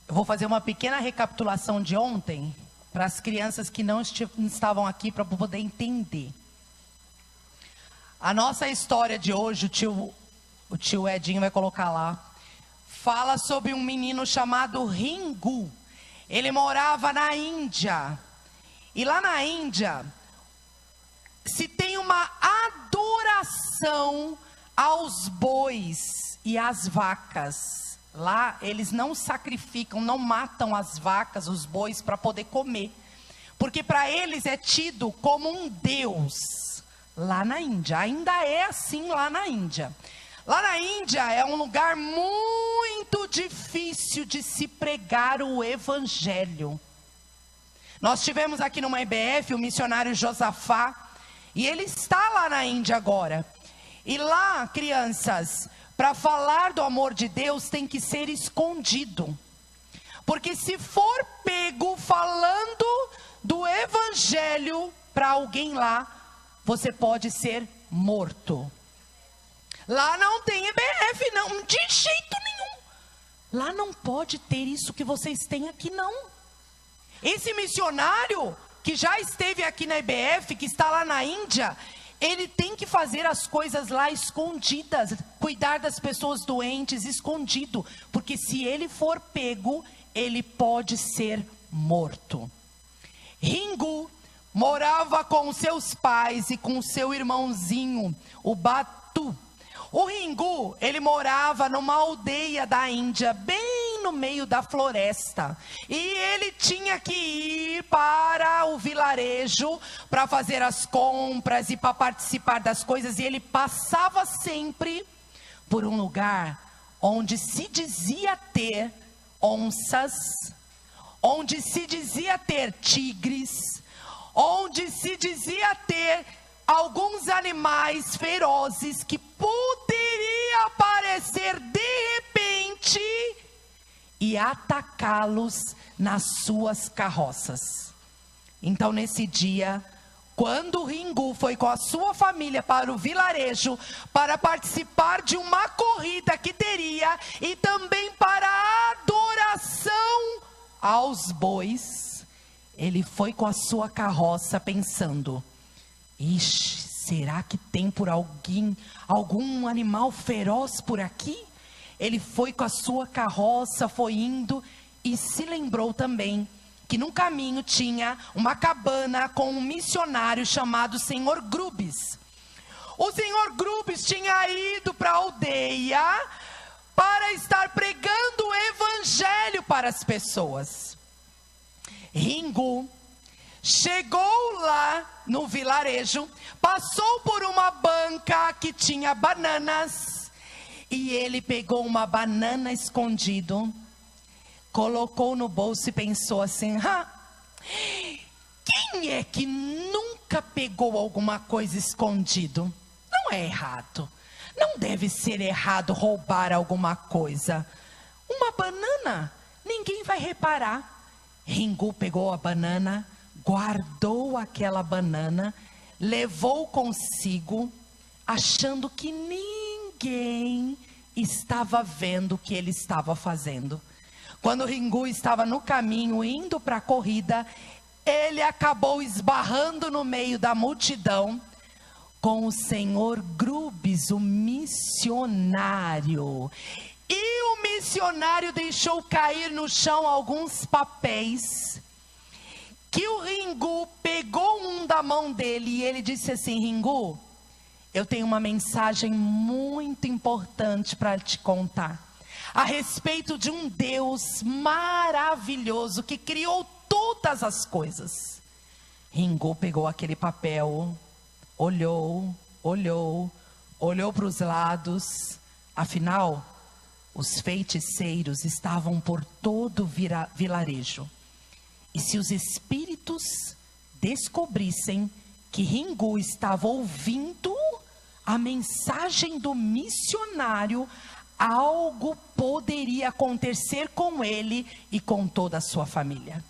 Eu vou fazer uma pequena recapitulação de ontem, para as crianças que não estavam aqui, para poder entender. A nossa história de hoje, o tio Edinho vai colocar lá, fala sobre um menino chamado Ringu. Ele morava na Índia. E lá na Índia, se tem uma adoração aos bois e às vacas. Lá eles não sacrificam, não matam as vacas, os bois para poder comer. Porque para eles é tido como um deus. Lá na Índia, ainda é assim lá na Índia. Lá na Índia é um lugar muito difícil de se pregar o evangelho. Nós tivemos aqui numa IBF o missionário Josafá, e ele está lá na Índia agora. E lá, crianças, para falar do amor de Deus tem que ser escondido. Porque se for pego falando do evangelho para alguém lá, você pode ser morto. Lá não tem IBF, não, de jeito nenhum. Lá não pode ter isso que vocês têm aqui, não. Esse missionário que já esteve aqui na IBF, que está lá na Índia, ele tem que fazer as coisas lá escondidas, cuidar das pessoas doentes escondido, porque se ele for pego, ele pode ser morto. Ringu morava com seus pais e com seu irmãozinho, o Batu. O Ringu, ele morava numa aldeia da Índia, bem no meio da floresta. E ele tinha que ir para o vilarejo para fazer as compras e para participar das coisas. E ele passava sempre por um lugar onde se dizia ter onças, onde se dizia ter tigres, onde se dizia ter alguns animais ferozes que poderia aparecer de repente e atacá-los nas suas carroças. Então nesse dia, quando Ringu foi com a sua família para o vilarejo para participar de uma corrida que teria e também para a adoração aos bois, ele foi com a sua carroça pensando: ixi, será que tem por algum animal feroz por aqui? Ele foi com a sua carroça, foi indo e se lembrou também que no caminho tinha uma cabana com um missionário chamado Senhor Grubes. O Senhor Grubes tinha ido para a aldeia para estar pregando o evangelho para as pessoas. Ringu chegou lá no vilarejo, passou por uma banca que tinha bananas, e ele pegou uma banana escondido, colocou no bolso e pensou assim: quem é que nunca pegou alguma coisa escondido? Não é errado, não deve ser errado roubar alguma coisa. Uma banana, ninguém vai reparar. Ringu pegou a banana, guardou aquela banana, levou consigo, achando que ninguém estava vendo o que ele estava fazendo. Quando Ringu estava no caminho, indo para a corrida, ele acabou esbarrando no meio da multidão com o Senhor Grubes, o missionário. E o missionário deixou cair no chão alguns papéis, que o Ringu pegou um da mão dele e ele disse assim: Ringu, eu tenho uma mensagem muito importante para te contar, a respeito de um Deus maravilhoso que criou todas as coisas. Ringu pegou aquele papel, olhou para os lados, afinal, os feiticeiros estavam por todo o vilarejo. E se os espíritos descobrissem que Ringu estava ouvindo a mensagem do missionário, algo poderia acontecer com ele e com toda a sua família.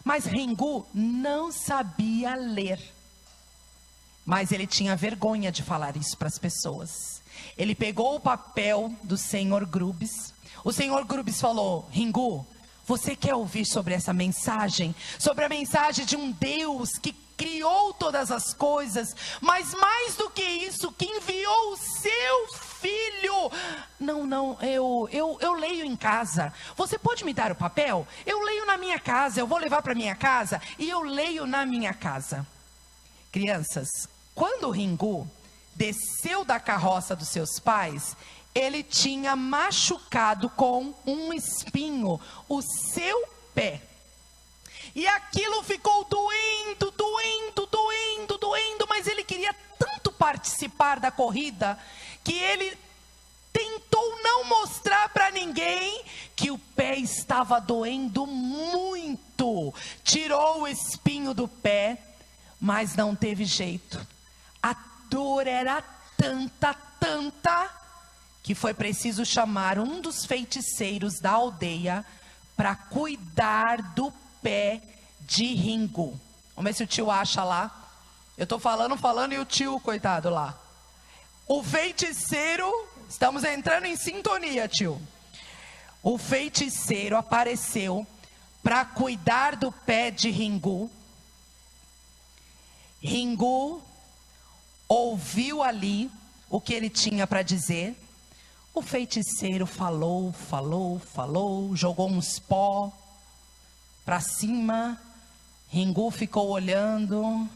Mas Ringu não sabia ler. Mas ele tinha vergonha de falar isso para as pessoas. Ele pegou o papel do Senhor Grubes. O Senhor Grubes falou: Ringu, Você quer ouvir sobre essa mensagem? Sobre a mensagem de um Deus que criou todas as coisas, mas mais do que isso, que enviou o seu Filho. Não, eu leio em casa. Você pode me dar o papel? Eu leio na minha casa, eu vou levar para minha casa e eu leio na minha casa. Crianças, quando o Ringu desceu da carroça dos seus pais, ele tinha machucado com um espinho o seu pé. E aquilo ficou doendo, mas ele queria tanto participar da corrida, que ele tentou não mostrar para ninguém que o pé estava doendo muito. Tirou o espinho do pé, mas não teve jeito. A dor era tanta, que foi preciso chamar um dos feiticeiros da aldeia para cuidar do pé de Ringu. Vamos ver se o tio acha lá. Eu estou falando e o tio, coitado, lá. O feiticeiro, estamos entrando em sintonia, tio. O feiticeiro apareceu para cuidar do pé de Ringu. Ringu ouviu ali o que ele tinha para dizer. O feiticeiro falou, jogou uns pó para cima. Ringu ficou olhando.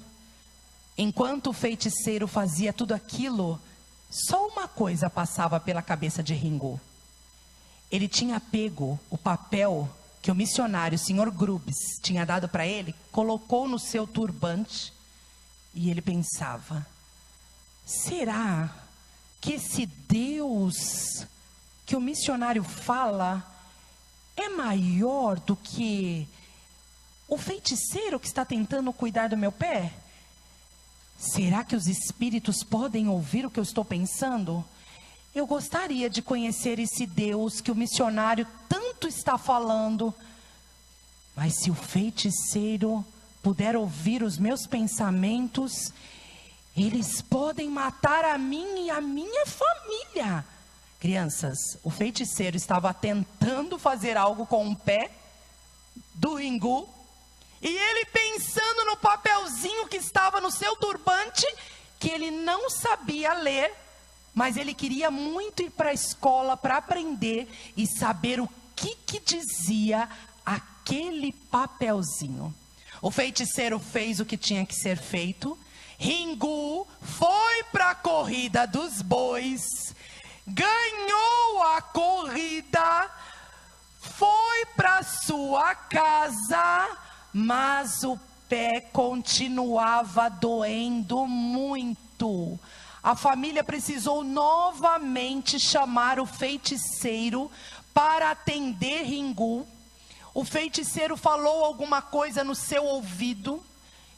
Enquanto o feiticeiro fazia tudo aquilo, só uma coisa passava pela cabeça de Ringu. Ele tinha pego o papel que o missionário, o Sr. Grubes, tinha dado para ele, colocou no seu turbante e ele pensava: será que esse Deus que o missionário fala é maior do que o feiticeiro que está tentando cuidar do meu pé? Será que os espíritos podem ouvir o que eu estou pensando? Eu gostaria de conhecer esse Deus que o missionário tanto está falando. Mas se o feiticeiro puder ouvir os meus pensamentos, eles podem matar a mim e a minha família. Crianças, o feiticeiro estava tentando fazer algo com o pé do Ringu. E ele pensando no papelzinho que estava no seu turbante, que ele não sabia ler, mas ele queria muito ir para a escola para aprender e saber o que dizia aquele papelzinho. O feiticeiro fez o que tinha que ser feito. Ringu foi para a corrida dos bois, ganhou a corrida, foi para sua casa, mas o pé continuava doendo muito. A família precisou novamente chamar o feiticeiro para atender Ringu. O feiticeiro falou alguma coisa no seu ouvido.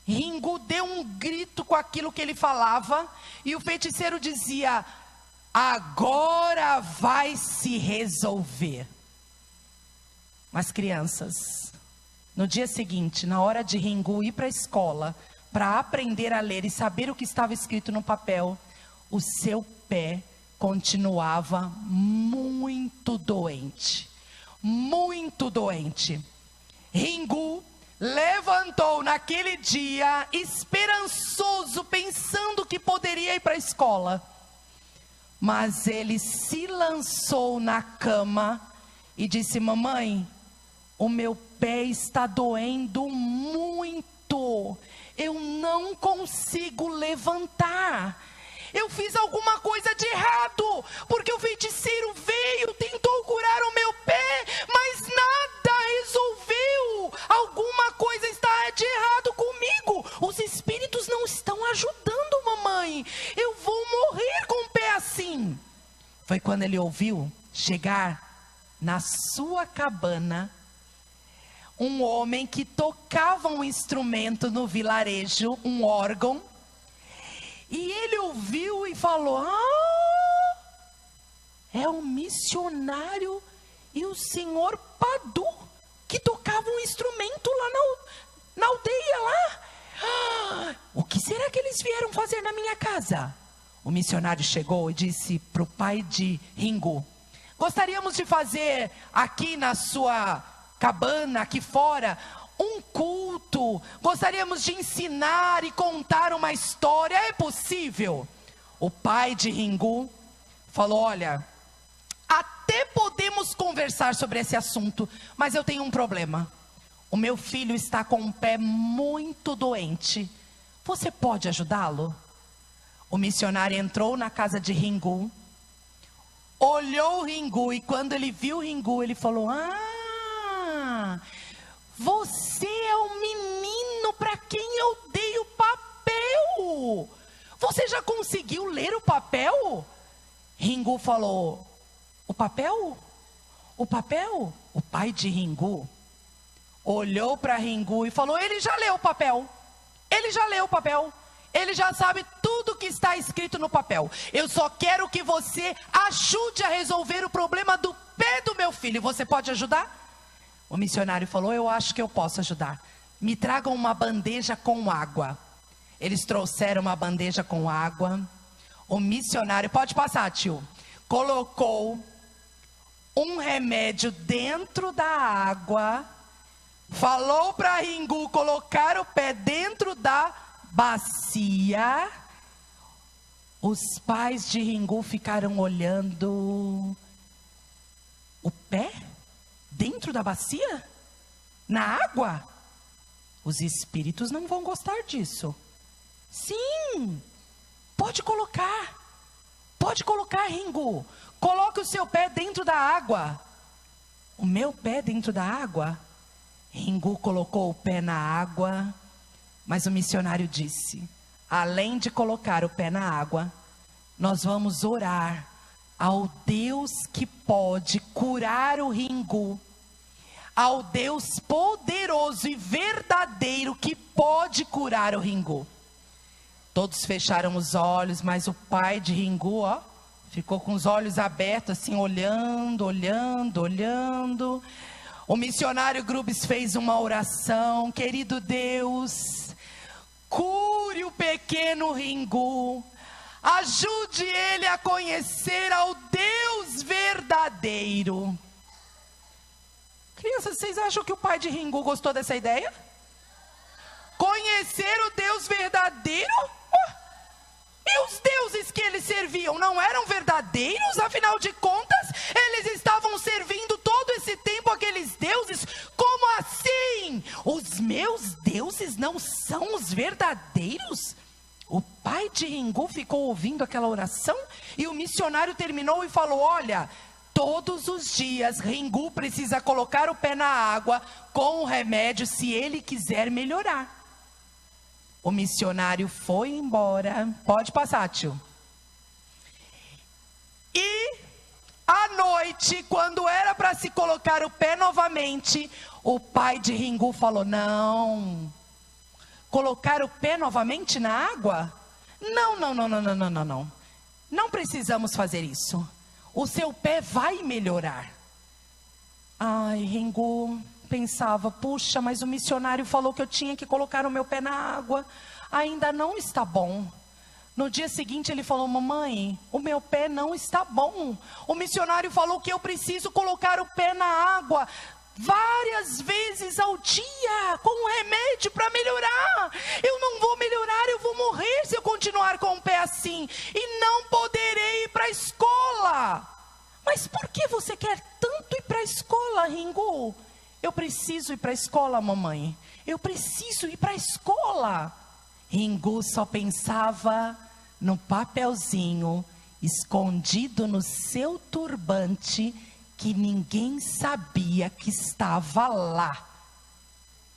Ringu deu um grito com aquilo que ele falava. E o feiticeiro dizia: agora vai se resolver. Mas crianças, no dia seguinte, na hora de Ringu ir para a escola, para aprender a ler e saber o que estava escrito no papel, o seu pé continuava muito doente. Muito doente. Ringu levantou naquele dia, esperançoso, pensando que poderia ir para a escola. Mas ele se lançou na cama e disse: mamãe, o meu pé está doendo muito. Eu não consigo levantar. Eu fiz alguma coisa de errado, porque o feiticeiro veio, tentou curar o meu pé, mas nada resolveu. Alguma coisa está de errado comigo. Os espíritos não estão ajudando, mamãe. Eu vou morrer com o pé assim. Foi quando ele ouviu chegar na sua cabana um homem que tocava um instrumento no vilarejo, um órgão. E ele ouviu e falou: ah, é o missionário e o senhor Padu, que tocava um instrumento lá na aldeia lá. Ah, o que será que eles vieram fazer na minha casa? O missionário chegou e disse para o pai de Ringu: gostaríamos de fazer aqui na sua cabana aqui fora um culto, gostaríamos de ensinar e contar uma história, é possível? O pai de Ringu falou: olha, até podemos conversar sobre esse assunto, mas eu tenho um problema. O meu filho está com um pé muito doente. Você pode ajudá-lo? O missionário entrou na casa de Ringu, olhou Ringu, e quando ele viu Ringu, ele falou: ah, você é o menino para quem eu dei o papel. Você já conseguiu ler o papel? Ringu falou: o papel? O papel? O pai de Ringu olhou para Ringu e falou: ele já leu o papel. Ele já leu o papel. Ele já sabe tudo que está escrito no papel. Eu só quero que você ajude a resolver o problema do pé do meu filho. Você pode ajudar? O missionário falou: eu acho que eu posso ajudar. Me tragam uma bandeja com água. Eles trouxeram uma bandeja com água. O missionário, pode passar, tio, colocou um remédio dentro da água. Falou para Ringu colocar o pé dentro da bacia. Os pais de Ringu ficaram olhando. O pé dentro da bacia? Na água? Os espíritos não vão gostar disso. Sim, pode colocar. Pode colocar, Ringu. Coloque o seu pé dentro da água. O meu pé dentro da água? Ringu colocou o pé na água, mas o missionário disse: além de colocar o pé na água, nós vamos orar ao Deus que pode curar o Ringu, ao Deus poderoso e verdadeiro que pode curar o Ringu. Todos fecharam os olhos, mas o pai de Ringu, ficou com os olhos abertos, assim, olhando. O missionário Grubes fez uma oração: querido Deus, cure o pequeno Ringu, ajude ele a conhecer ao Deus verdadeiro. Crianças, vocês acham que o pai de Ringu gostou dessa ideia? Conhecer o Deus verdadeiro? E os deuses que eles serviam não eram verdadeiros? Afinal de contas, eles estavam servindo todo esse tempo aqueles deuses. Como assim? Os meus deuses não são os verdadeiros? O pai de Ringu ficou ouvindo aquela oração e o missionário terminou e falou: olha, todos os dias Ringu precisa colocar o pé na água com o remédio se ele quiser melhorar. O missionário foi embora. Pode passar, tio. E à noite, quando era para se colocar o pé novamente, o pai de Ringu falou: não. Colocar o pé novamente na água? Não. Não precisamos fazer isso. O seu pé vai melhorar. Ai, Ringu pensava: puxa, mas o missionário falou que eu tinha que colocar o meu pé na água. Ainda não está bom. No dia seguinte ele falou: mamãe, o meu pé não está bom. O missionário falou que eu preciso colocar o pé na água várias vezes ao dia, com um remédio para melhorar. Eu não vou melhorar, eu vou morrer se eu continuar com o pé assim. E não poderei ir para a escola. Mas por que você quer tanto ir para a escola, Ringu? Eu preciso ir para a escola, mamãe. Eu preciso ir para a escola. Ringu só pensava no papelzinho escondido no seu turbante, que ninguém sabia que estava lá.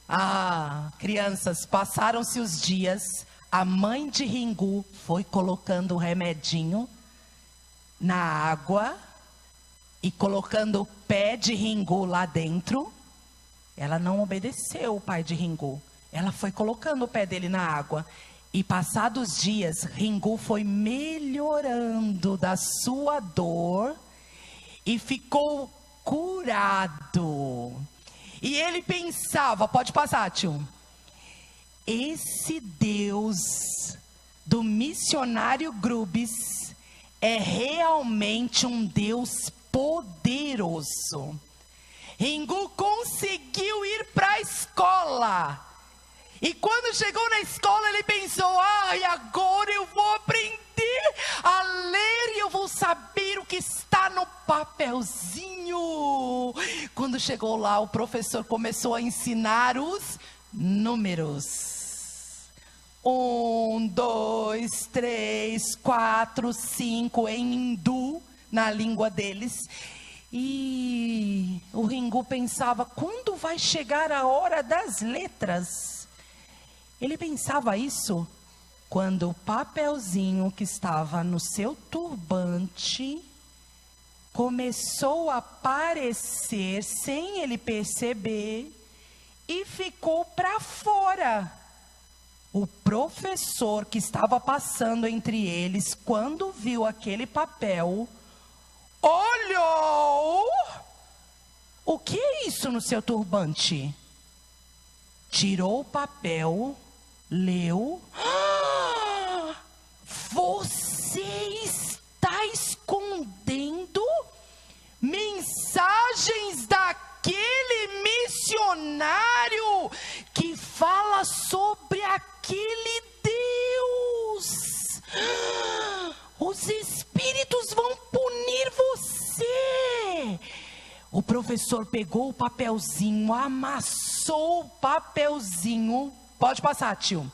Ah, crianças, passaram-se os dias. A mãe de Ringu foi colocando o remedinho na água e colocando o pé de Ringu lá dentro. Ela não obedeceu o pai de Ringu. Ela foi colocando o pé dele na água. E passados dias, Ringu foi melhorando da sua dor e ficou curado. E ele pensava, pode passar, tio. Esse Deus do missionário Grubes é realmente um Deus poderoso. Ringu conseguiu E quando chegou na escola, ele pensou: ai, agora eu vou aprender a ler e eu vou saber o que está no papelzinho. Quando chegou lá, o professor começou a ensinar os números. 1, 2, 3, 4, 5 em hindu, na língua deles. E o Ringu pensava: quando vai chegar a hora das letras? Ele pensava isso quando o papelzinho que estava no seu turbante começou a aparecer sem ele perceber e ficou para fora. O professor que estava passando entre eles, quando viu aquele papel, olhou. O que é isso no seu turbante? Tirou o papel, leu. Ah, você está escondendo mensagens daquele missionário que fala sobre aquele Deus. Os espíritos vão punir você. O professor pegou o papelzinho, amassou o papelzinho. Pode passar, tio.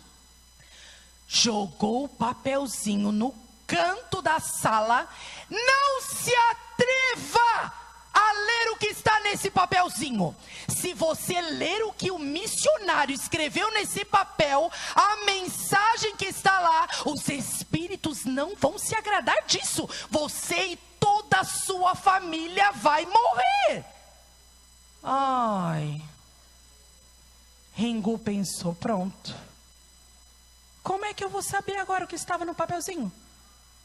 Jogou o papelzinho no canto da sala. Não se atreva a ler o que está nesse papelzinho. Se você ler o que o missionário escreveu nesse papel, a mensagem que está lá, os espíritos não vão se agradar disso. Você e toda a sua família vai morrer. Ai. Ringu pensou: pronto. Como é que eu vou saber agora o que estava no papelzinho?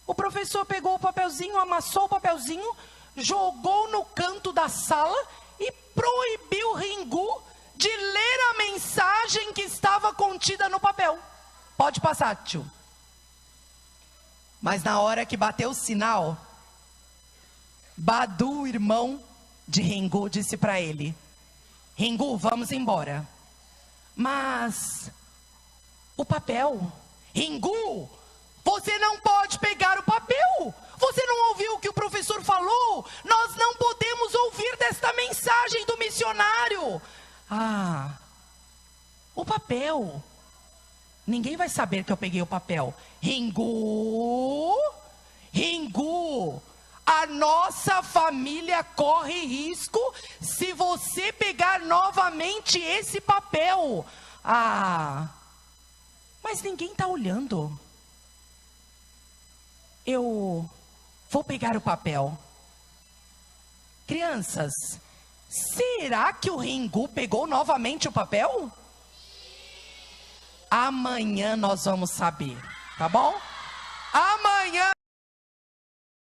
O professor pegou o papelzinho, amassou o papelzinho, jogou no canto da sala e proibiu Ringu de ler a mensagem que estava contida no papel. Pode passar, tio. Mas na hora que bateu o sinal, Badu, irmão de Ringu, disse para ele: Ringu, vamos embora. Mas o papel, Ringu, você não pode pegar o papel. Você não ouviu o que o professor falou? Nós não podemos ouvir desta mensagem do missionário. Ah, o papel. Ninguém vai saber que eu peguei o papel. Ringu, Ringu, a nossa família corre risco se você pegar novamente esse papel. Ah, mas ninguém está olhando. Eu vou pegar o papel. Crianças, será que o Ringu pegou novamente o papel? Amanhã nós vamos saber, tá bom? Amanhã